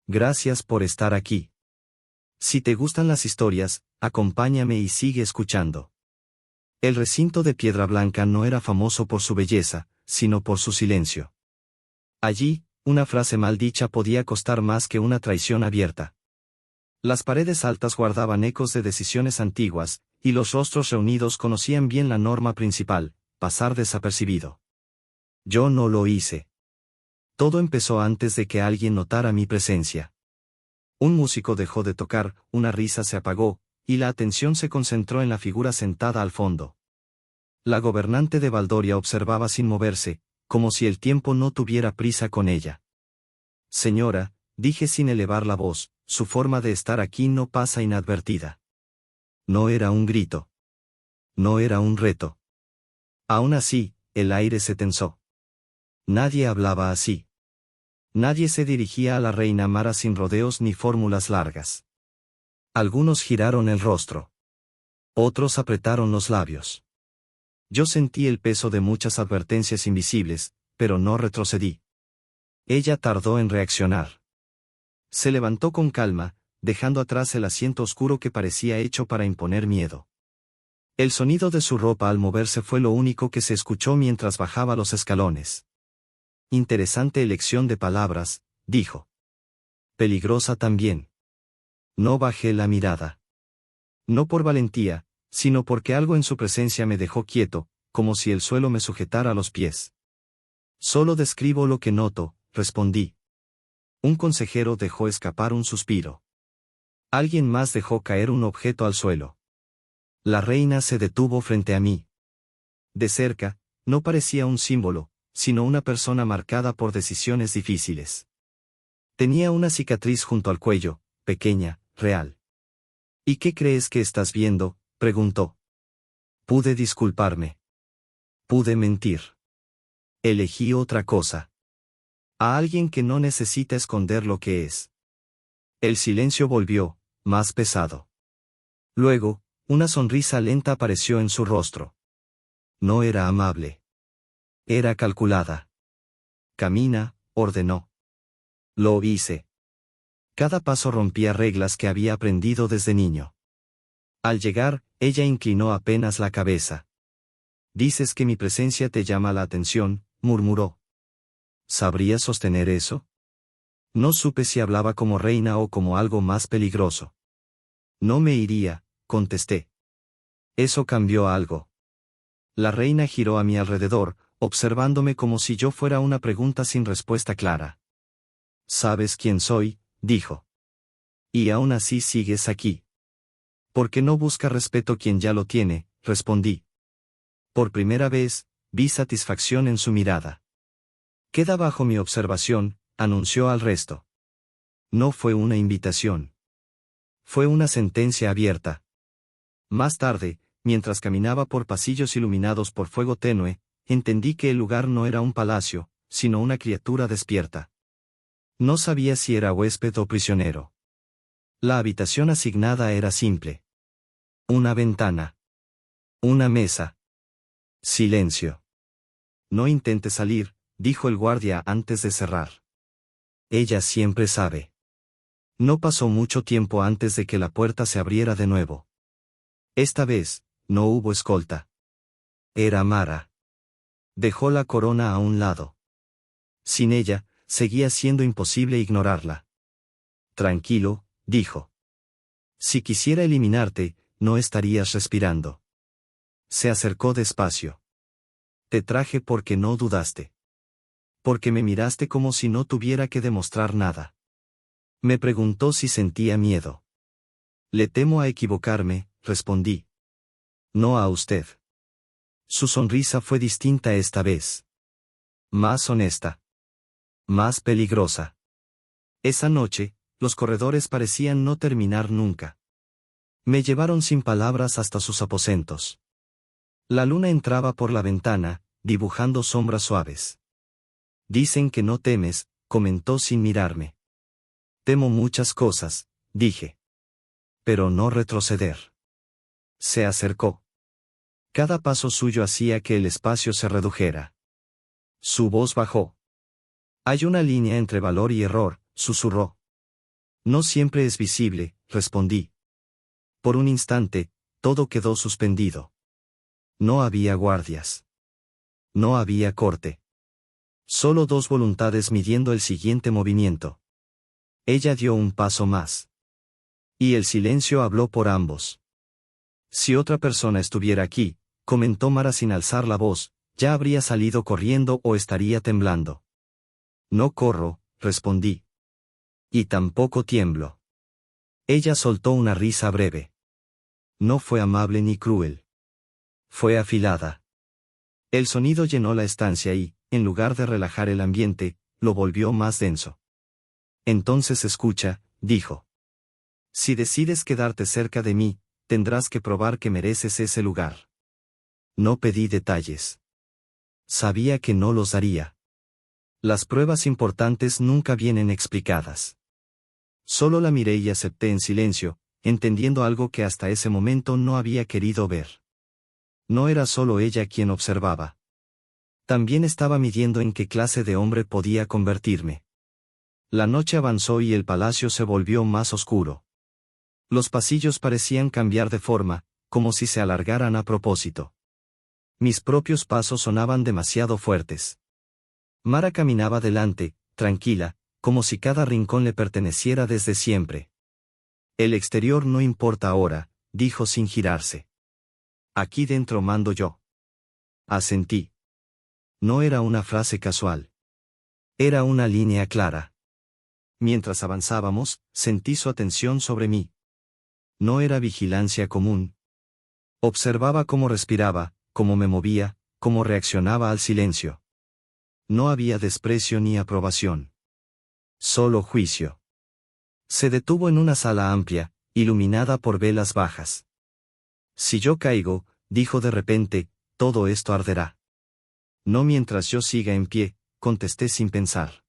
Gracias por estar aquí. Si te gustan las historias, acompáñame y sigue escuchando. El recinto de Piedra Blanca no era famoso por su belleza, sino por su silencio. Allí, una frase mal dicha podía costar más que una traición abierta. Las paredes altas guardaban ecos de decisiones antiguas, y los rostros reunidos conocían bien la norma principal: pasar desapercibido. Yo no lo hice. Todo empezó antes de que alguien notara mi presencia. Un músico dejó de tocar, una risa se apagó, y la atención se concentró en la figura sentada al fondo. La gobernante de Valdoria observaba sin moverse, como si el tiempo no tuviera prisa con ella. Señora, dije sin elevar la voz, su forma de estar aquí no pasa inadvertida. No era un grito. No era un reto. Aún así, el aire se tensó. Nadie hablaba así. Nadie se dirigía a la reina Mara sin rodeos ni fórmulas largas. Algunos giraron el rostro. Otros apretaron los labios. Yo sentí el peso de muchas advertencias invisibles, pero no retrocedí. Ella tardó en reaccionar. Se levantó con calma, dejando atrás el asiento oscuro que parecía hecho para imponer miedo. El sonido de su ropa al moverse fue lo único que se escuchó mientras bajaba los escalones. Interesante elección de palabras, dijo. Peligrosa también. No bajé la mirada. No por valentía, sino porque algo en su presencia me dejó quieto, como si el suelo me sujetara los pies. Solo describo lo que noto, respondí. Un consejero dejó escapar un suspiro. Alguien más dejó caer un objeto al suelo. La reina se detuvo frente a mí. De cerca, no parecía un símbolo, sino una persona marcada por decisiones difíciles. Tenía una cicatriz junto al cuello, pequeña, real. ¿Y qué crees que estás viendo?, preguntó. Pude disculparme. Pude mentir. Elegí otra cosa. A alguien que no necesita esconder lo que es. El silencio volvió, más pesado. Luego, una sonrisa lenta apareció en su rostro. No era amable. Era calculada. Camina, ordenó. Lo hice. Cada paso rompía reglas que había aprendido desde niño. Al llegar, ella inclinó apenas la cabeza. Dices que mi presencia te llama la atención, murmuró. ¿Sabrías sostener eso? No supe si hablaba como reina o como algo más peligroso. No me iría, contesté. Eso cambió algo. La reina giró a mi alrededor, observándome como si yo fuera una pregunta sin respuesta clara. ¿Sabes quién soy?, dijo. Y aún así sigues aquí. ¿Por qué no busca respeto quien ya lo tiene?, respondí. Por primera vez, vi satisfacción en su mirada. Queda bajo mi observación, anunció al resto. No fue una invitación. Fue una sentencia abierta. Más tarde, mientras caminaba por pasillos iluminados por fuego tenue, entendí que el lugar no era un palacio, sino una criatura despierta. No sabía si era huésped o prisionero. La habitación asignada era simple. Una ventana. Una mesa. Silencio. No intentes salir, dijo el guardia antes de cerrar. Ella siempre sabe. No pasó mucho tiempo antes de que la puerta se abriera de nuevo. Esta vez, no hubo escolta. Era Mara. Dejó la corona a un lado. Sin ella, seguía siendo imposible ignorarla. Tranquilo, dijo. Si quisiera eliminarte, no estarías respirando. Se acercó despacio. Te traje porque no dudaste. Porque me miraste como si no tuviera que demostrar nada. Me preguntó si sentía miedo. Le temo a equivocarme, respondí. No a usted. Su sonrisa fue distinta esta vez. Más honesta. Más peligrosa. Esa noche, los corredores parecían no terminar nunca. Me llevaron sin palabras hasta sus aposentos. La luna entraba por la ventana, dibujando sombras suaves. Dicen que no temes, comentó sin mirarme. Temo muchas cosas, dije. Pero no retroceder. Se acercó. Cada paso suyo hacía que el espacio se redujera. Su voz bajó. Hay una línea entre valor y error, susurró. No siempre es visible, respondí. Por un instante, todo quedó suspendido. No había guardias. No había corte. Solo dos voluntades midiendo el siguiente movimiento. Ella dio un paso más. Y el silencio habló por ambos. Si otra persona estuviera aquí, comentó Mara sin alzar la voz, ya habría salido corriendo o estaría temblando. No corro, respondí. Y tampoco tiemblo. Ella soltó una risa breve. No fue amable ni cruel. Fue afilada. El sonido llenó la estancia y, en lugar de relajar el ambiente, lo volvió más denso. Entonces escucha, dijo. Si decides quedarte cerca de mí, tendrás que probar que mereces ese lugar. No pedí detalles. Sabía que no los daría. Las pruebas importantes nunca vienen explicadas. Solo la miré y acepté en silencio, entendiendo algo que hasta ese momento no había querido ver. No era solo ella quien observaba. También estaba midiendo en qué clase de hombre podía convertirme. La noche avanzó y el palacio se volvió más oscuro. Los pasillos parecían cambiar de forma, como si se alargaran a propósito. Mis propios pasos sonaban demasiado fuertes. Mara caminaba delante, tranquila, como si cada rincón le perteneciera desde siempre. El exterior no importa ahora, dijo sin girarse. Aquí dentro mando yo. Asentí. No era una frase casual. Era una línea clara. Mientras avanzábamos, sentí su atención sobre mí. No era vigilancia común. Observaba cómo respiraba, cómo me movía, cómo reaccionaba al silencio. No había desprecio ni aprobación. Solo juicio. Se detuvo en una sala amplia, iluminada por velas bajas. Si yo caigo, dijo de repente, todo esto arderá. No mientras yo siga en pie, contesté sin pensar.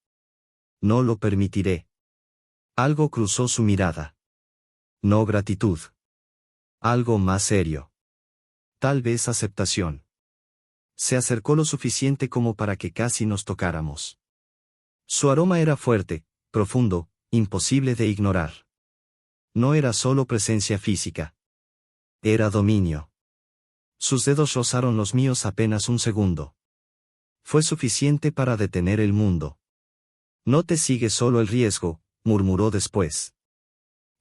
No lo permitiré. Algo cruzó su mirada. No gratitud. Algo más serio. Tal vez aceptación. Se acercó lo suficiente como para que casi nos tocáramos. Su aroma era fuerte, profundo, imposible de ignorar. No era solo presencia física. Era dominio. Sus dedos rozaron los míos apenas un segundo. Fue suficiente para detener el mundo. No te sigue solo el riesgo, murmuró después.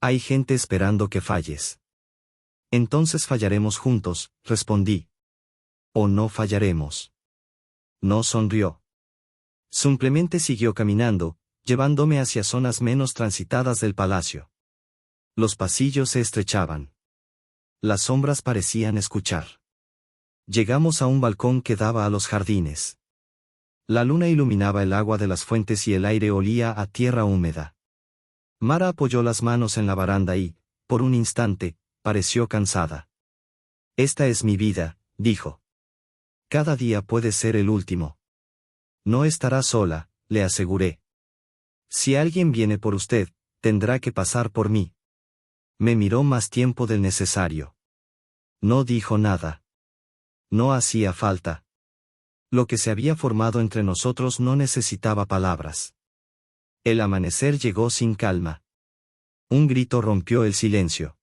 Hay gente esperando que falles. Entonces fallaremos juntos, respondí. O no fallaremos. No sonrió. Simplemente siguió caminando, llevándome hacia zonas menos transitadas del palacio. Los pasillos se estrechaban. Las sombras parecían escuchar. Llegamos a un balcón que daba a los jardines. La luna iluminaba el agua de las fuentes y el aire olía a tierra húmeda. Mara apoyó las manos en la baranda y, por un instante, pareció cansada. Esta es mi vida, dijo. Cada día puede ser el último. No estará sola, le aseguré. Si alguien viene por usted, tendrá que pasar por mí. Me miró más tiempo del necesario. No dijo nada. No hacía falta. Lo que se había formado entre nosotros no necesitaba palabras. El amanecer llegó sin calma. Un grito rompió el silencio.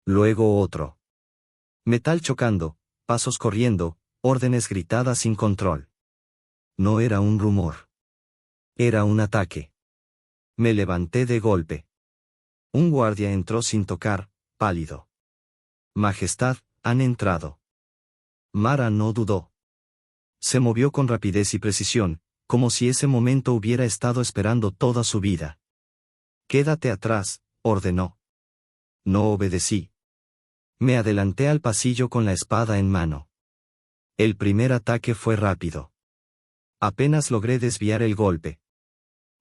Luego otro. Metal chocando, pasos corriendo, órdenes gritadas sin control. No era un rumor. Era un ataque. Me levanté de golpe. Un guardia entró sin tocar, pálido. Majestad, han entrado. Mara no dudó. Se movió con rapidez y precisión, como si ese momento hubiera estado esperando toda su vida. Quédate atrás, ordenó. No obedecí. Me adelanté al pasillo con la espada en mano. El primer ataque fue rápido. Apenas logré desviar el golpe.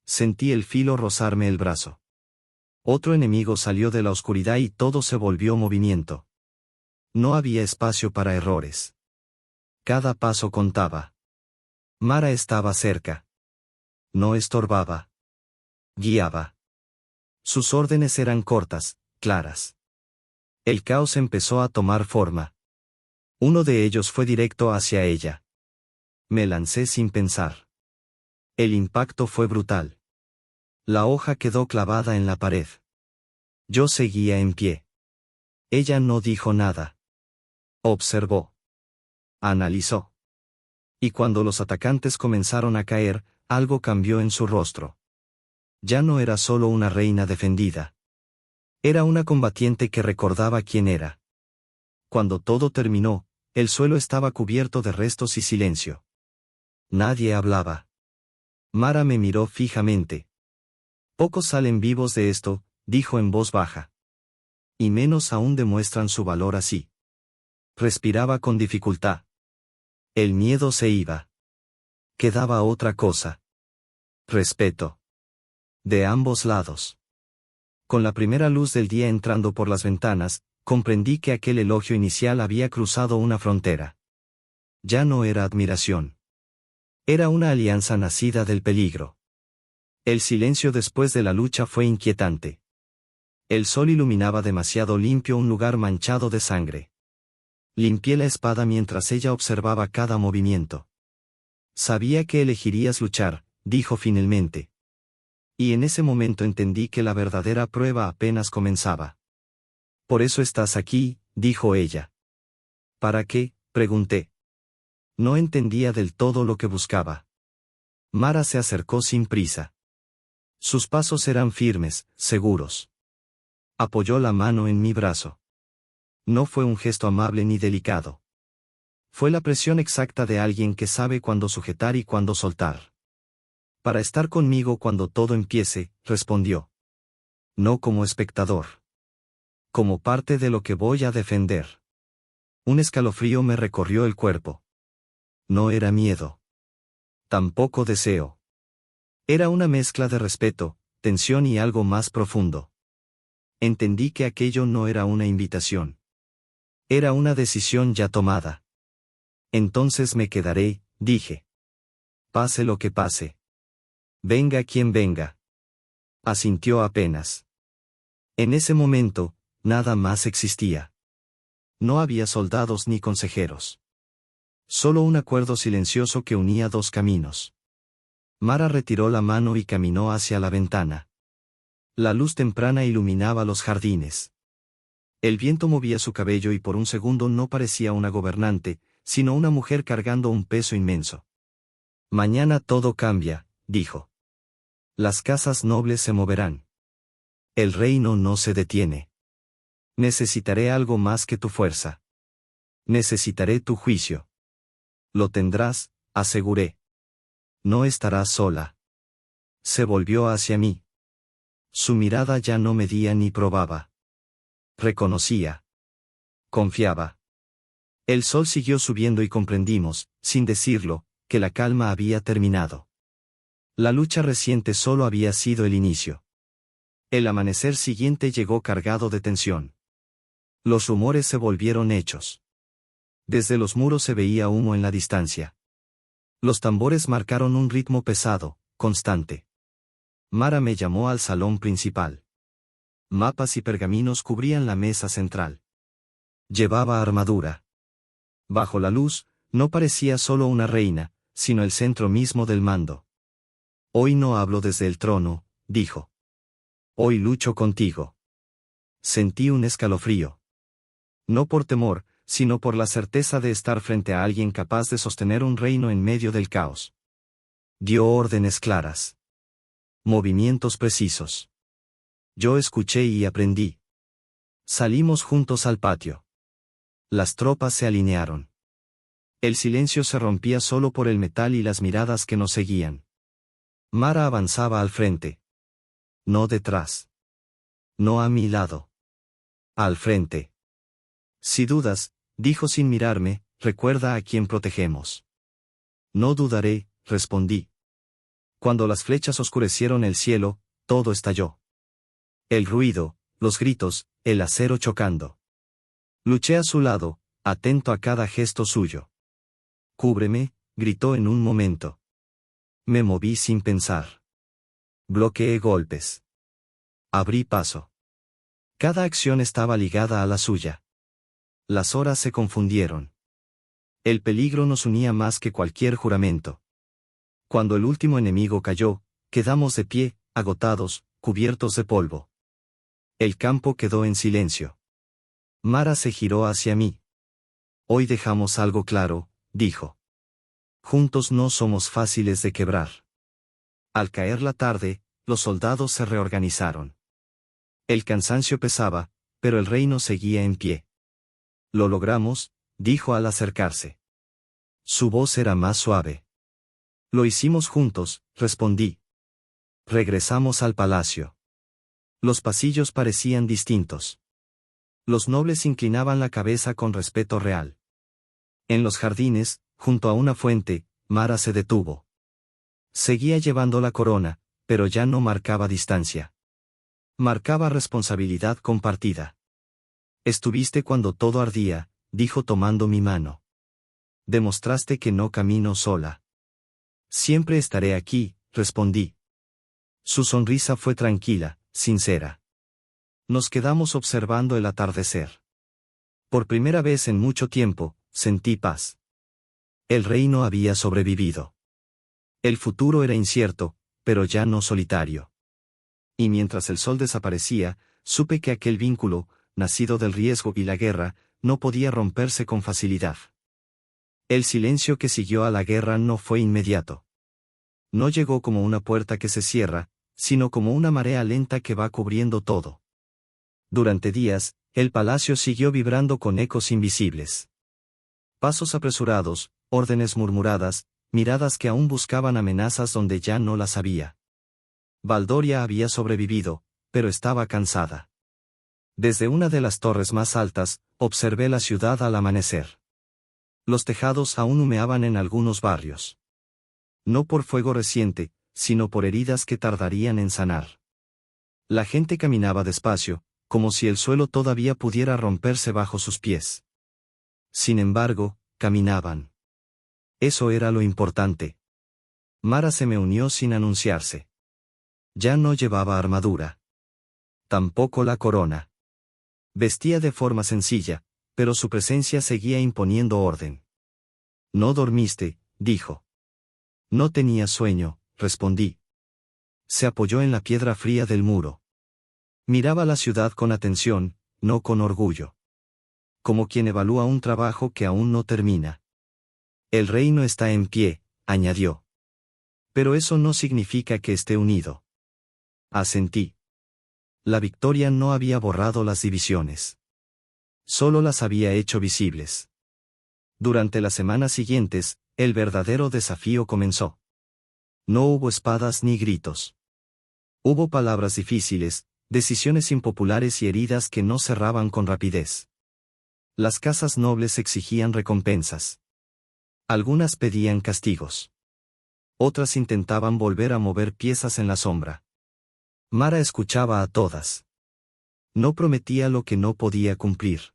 Sentí el filo rozarme el brazo. Otro enemigo salió de la oscuridad y todo se volvió movimiento. No había espacio para errores. Cada paso contaba. Mara estaba cerca. No estorbaba. Guiaba. Sus órdenes eran cortas, claras. El caos empezó a tomar forma. Uno de ellos fue directo hacia ella. Me lancé sin pensar. El impacto fue brutal. La hoja quedó clavada en la pared. Yo seguía en pie. Ella no dijo nada. Observó. Analizó. Y cuando los atacantes comenzaron a caer, algo cambió en su rostro. Ya no era solo una reina defendida. Era una combatiente que recordaba quién era. Cuando todo terminó, el suelo estaba cubierto de restos y silencio. Nadie hablaba. Mara me miró fijamente. Pocos salen vivos de esto, dijo en voz baja. Y menos aún demuestran su valor así. Respiraba con dificultad. El miedo se iba. Quedaba otra cosa. Respeto. De ambos lados. Con la primera luz del día entrando por las ventanas, comprendí que aquel elogio inicial había cruzado una frontera. Ya no era admiración. Era una alianza nacida del peligro. El silencio después de la lucha fue inquietante. El sol iluminaba demasiado limpio un lugar manchado de sangre. Limpié la espada mientras ella observaba cada movimiento. Sabía que elegirías luchar, dijo finalmente. Y en ese momento entendí que la verdadera prueba apenas comenzaba. Por eso estás aquí, dijo ella. ¿Para qué?, pregunté. No entendía del todo lo que buscaba. Mara se acercó sin prisa. Sus pasos eran firmes, seguros. Apoyó la mano en mi brazo. No fue un gesto amable ni delicado. Fue la presión exacta de alguien que sabe cuándo sujetar y cuándo soltar. Para estar conmigo cuando todo empiece, respondió. No como espectador. Como parte de lo que voy a defender. Un escalofrío me recorrió el cuerpo. No era miedo. Tampoco deseo. Era una mezcla de respeto, tensión y algo más profundo. Entendí que aquello no era una invitación. Era una decisión ya tomada. Entonces me quedaré, dije. Pase lo que pase. Venga quien venga. Asintió apenas. En ese momento, nada más existía. No había soldados ni consejeros. Solo un acuerdo silencioso que unía dos caminos. Mara retiró la mano y caminó hacia la ventana. La luz temprana iluminaba los jardines. El viento movía su cabello y por un segundo no parecía una gobernante, sino una mujer cargando un peso inmenso. Mañana todo cambia, dijo. Las casas nobles se moverán. El reino no se detiene. Necesitaré algo más que tu fuerza. Necesitaré tu juicio. Lo tendrás, aseguré. No estarás sola. Se volvió hacia mí. Su mirada ya no medía ni probaba. Reconocía. Confiaba. El sol siguió subiendo y comprendimos, sin decirlo, que la calma había terminado. La lucha reciente solo había sido el inicio. El amanecer siguiente llegó cargado de tensión. Los rumores se volvieron hechos. Desde los muros se veía humo en la distancia. Los tambores marcaron un ritmo pesado, constante. Mara me llamó al salón principal. Mapas y pergaminos cubrían la mesa central. Llevaba armadura. Bajo la luz, no parecía solo una reina, sino el centro mismo del mando. Hoy no hablo desde el trono, dijo. Hoy lucho contigo. Sentí un escalofrío. No por temor, sino por la certeza de estar frente a alguien capaz de sostener un reino en medio del caos. Dio órdenes claras. Movimientos precisos. Yo escuché y aprendí. Salimos juntos al patio. Las tropas se alinearon. El silencio se rompía solo por el metal y las miradas que nos seguían. Mara avanzaba al frente. No detrás. No a mi lado. Al frente. Si dudas, dijo sin mirarme, recuerda a quién protegemos. No dudaré, respondí. Cuando las flechas oscurecieron el cielo, todo estalló. El ruido, los gritos, el acero chocando. Luché a su lado, atento a cada gesto suyo. Cúbreme, gritó en un momento. Me moví sin pensar. Bloqueé golpes. Abrí paso. Cada acción estaba ligada a la suya. Las horas se confundieron. El peligro nos unía más que cualquier juramento. Cuando el último enemigo cayó, quedamos de pie, agotados, cubiertos de polvo. El campo quedó en silencio. Mara se giró hacia mí. Hoy dejamos algo claro, dijo. Juntos no somos fáciles de quebrar. Al caer la tarde, los soldados se reorganizaron. El cansancio pesaba, pero el reino seguía en pie. Lo logramos, dijo al acercarse. Su voz era más suave. Lo hicimos juntos, respondí. Regresamos al palacio. Los pasillos parecían distintos. Los nobles inclinaban la cabeza con respeto real. En los jardines, junto a una fuente, Mara se detuvo. Seguía llevando la corona, pero ya no marcaba distancia. Marcaba responsabilidad compartida. Estuviste cuando todo ardía, dijo tomando mi mano. Demostraste que no camino sola. Siempre estaré aquí, respondí. Su sonrisa fue tranquila, sincera. Nos quedamos observando el atardecer. Por primera vez en mucho tiempo, sentí paz. El reino había sobrevivido. El futuro era incierto, pero ya no solitario. Y mientras el sol desaparecía, supe que aquel vínculo, nacido del riesgo y la guerra, no podía romperse con facilidad. El silencio que siguió a la guerra no fue inmediato. No llegó como una puerta que se cierra, sino como una marea lenta que va cubriendo todo. Durante días, el palacio siguió vibrando con ecos invisibles. Pasos apresurados, órdenes murmuradas, miradas que aún buscaban amenazas donde ya no las había. Valdoria había sobrevivido, pero estaba cansada. Desde una de las torres más altas, observé la ciudad al amanecer. Los tejados aún humeaban en algunos barrios. No por fuego reciente, sino por heridas que tardarían en sanar. La gente caminaba despacio, como si el suelo todavía pudiera romperse bajo sus pies. Sin embargo, caminaban. Eso era lo importante. Mara se me unió sin anunciarse. Ya no llevaba armadura. Tampoco la corona. Vestía de forma sencilla, pero su presencia seguía imponiendo orden. «No dormiste», dijo. «No tenía sueño», respondí. Se apoyó en la piedra fría del muro. Miraba la ciudad con atención, no con orgullo. Como quien evalúa un trabajo que aún no termina. «El reino está en pie», añadió. «Pero eso no significa que esté unido». Asentí. La victoria no había borrado las divisiones. Solo las había hecho visibles. Durante las semanas siguientes, el verdadero desafío comenzó. No hubo espadas ni gritos. Hubo palabras difíciles, decisiones impopulares y heridas que no cerraban con rapidez. Las casas nobles exigían recompensas. Algunas pedían castigos. Otras intentaban volver a mover piezas en la sombra. Mara escuchaba a todas. No prometía lo que no podía cumplir.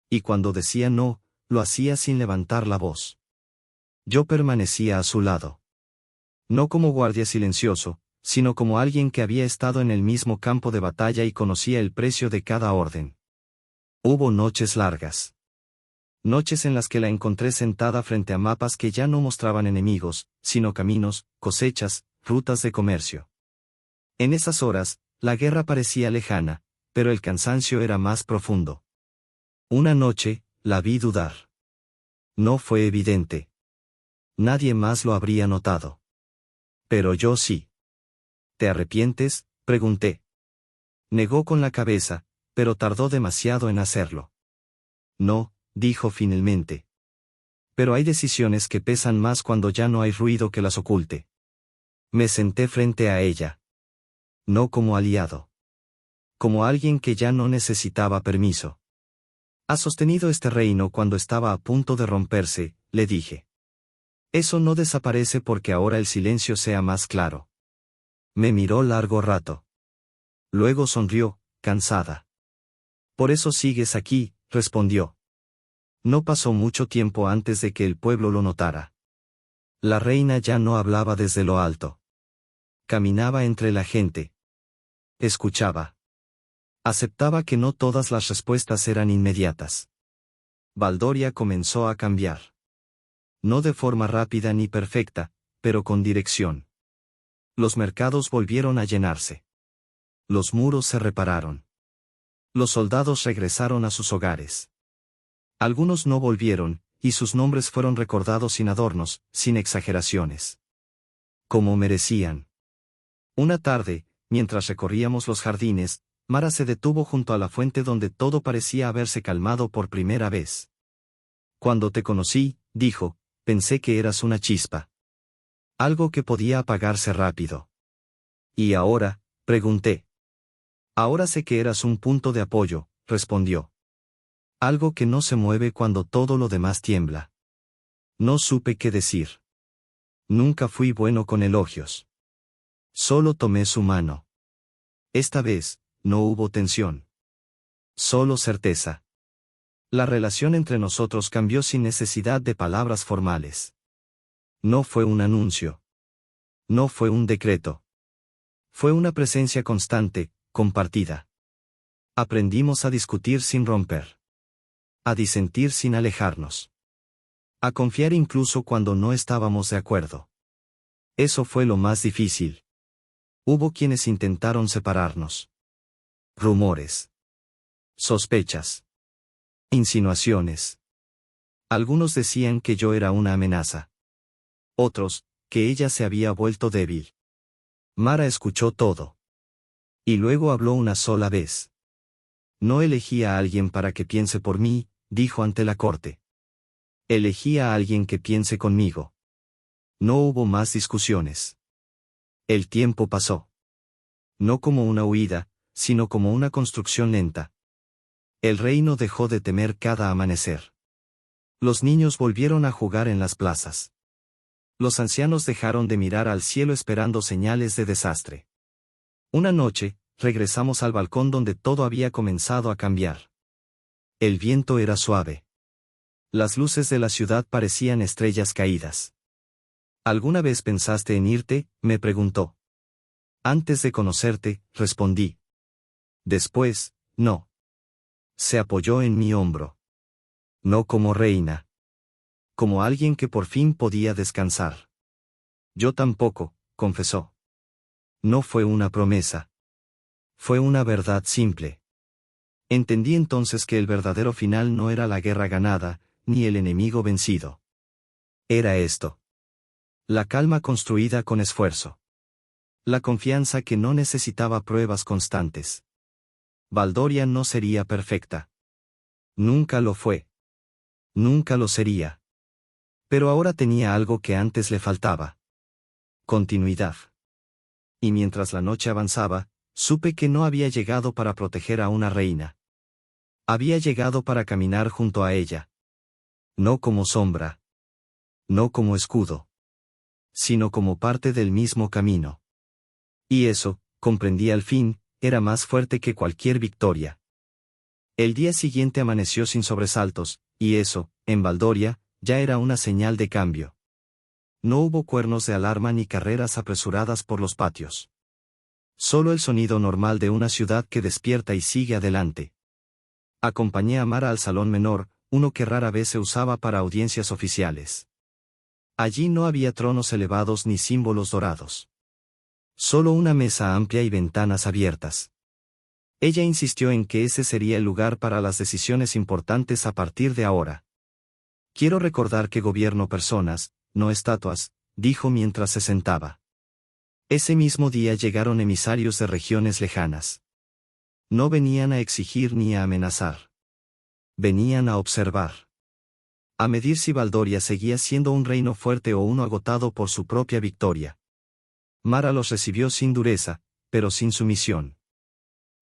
Y cuando decía no, lo hacía sin levantar la voz. Yo permanecía a su lado. No como guardia silencioso, sino como alguien que había estado en el mismo campo de batalla y conocía el precio de cada orden. Hubo noches largas. Noches en las que la encontré sentada frente a mapas que ya no mostraban enemigos, sino caminos, cosechas, rutas de comercio. En esas horas, la guerra parecía lejana, pero el cansancio era más profundo. Una noche, la vi dudar. No fue evidente. Nadie más lo habría notado. Pero yo sí. ¿Te arrepientes?, pregunté. Negó con la cabeza, pero tardó demasiado en hacerlo. No, dijo finalmente. Pero hay decisiones que pesan más cuando ya no hay ruido que las oculte. Me senté frente a ella. No como aliado. Como alguien que ya no necesitaba permiso. «Has sostenido este reino cuando estaba a punto de romperse», le dije. «Eso no desaparece porque ahora el silencio sea más claro». Me miró largo rato. Luego sonrió, cansada. «Por eso sigues aquí», respondió. No pasó mucho tiempo antes de que el pueblo lo notara. La reina ya no hablaba desde lo alto. Caminaba entre la gente. Escuchaba. Aceptaba que no todas las respuestas eran inmediatas. Valdoria comenzó a cambiar. No de forma rápida ni perfecta, pero con dirección. Los mercados volvieron a llenarse. Los muros se repararon. Los soldados regresaron a sus hogares. Algunos no volvieron, y sus nombres fueron recordados sin adornos, sin exageraciones. Como merecían. Una tarde, mientras recorríamos los jardines, Mara se detuvo junto a la fuente donde todo parecía haberse calmado por primera vez. Cuando te conocí, dijo, pensé que eras una chispa. Algo que podía apagarse rápido. ¿Y ahora? Pregunté. Ahora sé que eras un punto de apoyo, respondió. Algo que no se mueve cuando todo lo demás tiembla. No supe qué decir. Nunca fui bueno con elogios. Solo tomé su mano. Esta vez, no hubo tensión. Solo certeza. La relación entre nosotros cambió sin necesidad de palabras formales. No fue un anuncio. No fue un decreto. Fue una presencia constante, compartida. Aprendimos a discutir sin romper. A disentir sin alejarnos. A confiar incluso cuando no estábamos de acuerdo. Eso fue lo más difícil. Hubo quienes intentaron separarnos. Rumores. Sospechas. Insinuaciones. Algunos decían que yo era una amenaza. Otros, que ella se había vuelto débil. Mara escuchó todo. Y luego habló una sola vez. No elegí a alguien para que piense por mí, dijo ante la corte. Elegí a alguien que piense conmigo. No hubo más discusiones. El tiempo pasó. No como una huida, sino como una construcción lenta. El reino dejó de temer cada amanecer. Los niños volvieron a jugar en las plazas. Los ancianos dejaron de mirar al cielo esperando señales de desastre. Una noche, regresamos al balcón donde todo había comenzado a cambiar. El viento era suave. Las luces de la ciudad parecían estrellas caídas. ¿Alguna vez pensaste en irte?, me preguntó. Antes de conocerte, respondí. Después, no. Se apoyó en mi hombro. No como reina. Como alguien que por fin podía descansar. Yo tampoco, confesó. No fue una promesa. Fue una verdad simple. Entendí entonces que el verdadero final no era la guerra ganada, ni el enemigo vencido. Era esto. La calma construida con esfuerzo. La confianza que no necesitaba pruebas constantes. Valdoria no sería perfecta. Nunca lo fue. Nunca lo sería. Pero ahora tenía algo que antes le faltaba. Continuidad. Y mientras la noche avanzaba, supe que no había llegado para proteger a una reina. Había llegado para caminar junto a ella. No como sombra. No como escudo. Sino como parte del mismo camino. Y eso, comprendí al fin, era más fuerte que cualquier victoria. El día siguiente amaneció sin sobresaltos, y eso, en Valdoria, ya era una señal de cambio. No hubo cuernos de alarma ni carreras apresuradas por los patios. Solo el sonido normal de una ciudad que despierta y sigue adelante. Acompañé a Mara al salón menor, uno que rara vez se usaba para audiencias oficiales. Allí no había tronos elevados ni símbolos dorados. Solo una mesa amplia y ventanas abiertas. Ella insistió en que ese sería el lugar para las decisiones importantes a partir de ahora. Quiero recordar que gobierno personas, no estatuas, dijo mientras se sentaba. Ese mismo día llegaron emisarios de regiones lejanas. No venían a exigir ni a amenazar. Venían a observar. A medir si Valdoria seguía siendo un reino fuerte o uno agotado por su propia victoria. Mara los recibió sin dureza, pero sin sumisión.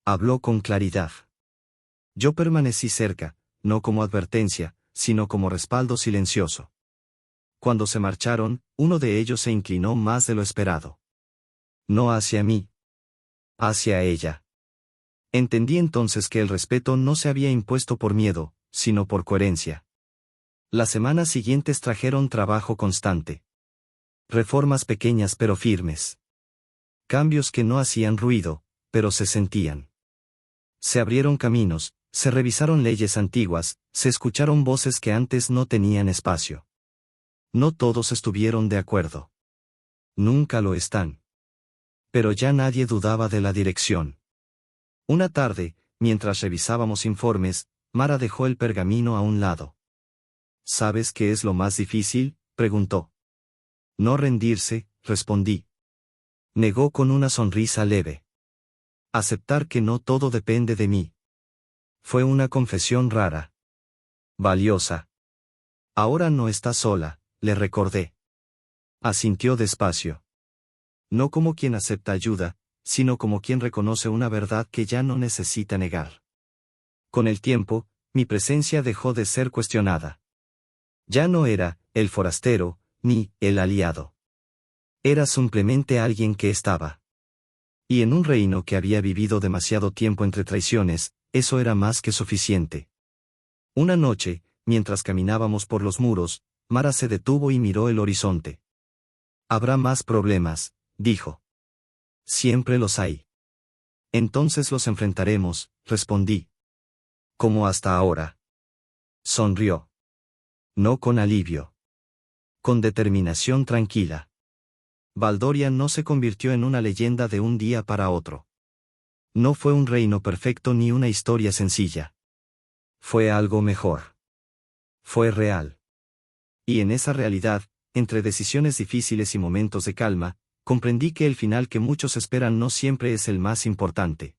Habló con claridad. Yo permanecí cerca, no como advertencia, sino como respaldo silencioso. Cuando se marcharon, uno de ellos se inclinó más de lo esperado. No hacia mí. Hacia ella. Entendí entonces que el respeto no se había impuesto por miedo, sino por coherencia. Las semanas siguientes trajeron trabajo constante. Reformas pequeñas pero firmes. Cambios que no hacían ruido, pero se sentían. Se abrieron caminos, se revisaron leyes antiguas, se escucharon voces que antes no tenían espacio. No todos estuvieron de acuerdo. Nunca lo están. Pero ya nadie dudaba de la dirección. Una tarde, mientras revisábamos informes, Mara dejó el pergamino a un lado. ¿Sabes qué es lo más difícil?, preguntó. No rendirse, respondí. Negó con una sonrisa leve. Aceptar que no todo depende de mí. Fue una confesión rara. Valiosa. Ahora no estás sola, le recordé. Asintió despacio. No como quien acepta ayuda, sino como quien reconoce una verdad que ya no necesita negar. Con el tiempo, mi presencia dejó de ser cuestionada. Ya no era el forastero, ni el aliado. Era simplemente alguien que estaba. Y en un reino que había vivido demasiado tiempo entre traiciones, eso era más que suficiente. Una noche, mientras caminábamos por los muros, Mara se detuvo y miró el horizonte. Habrá más problemas, dijo. Siempre los hay. Entonces los enfrentaremos, respondí. Como hasta ahora. Sonrió. No con alivio. Con determinación tranquila. Valdorian no se convirtió en una leyenda de un día para otro. No fue un reino perfecto ni una historia sencilla. Fue algo mejor. Fue real. Y en esa realidad, entre decisiones difíciles y momentos de calma, comprendí que el final que muchos esperan no siempre es el más importante.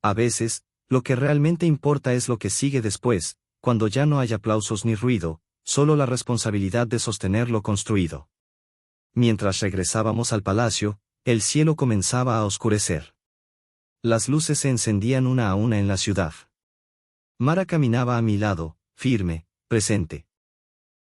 A veces, lo que realmente importa es lo que sigue después, cuando ya no hay aplausos ni ruido, solo la responsabilidad de sostener lo construido. Mientras regresábamos al palacio, el cielo comenzaba a oscurecer. Las luces se encendían una a una en la ciudad. Mara caminaba a mi lado, firme, presente.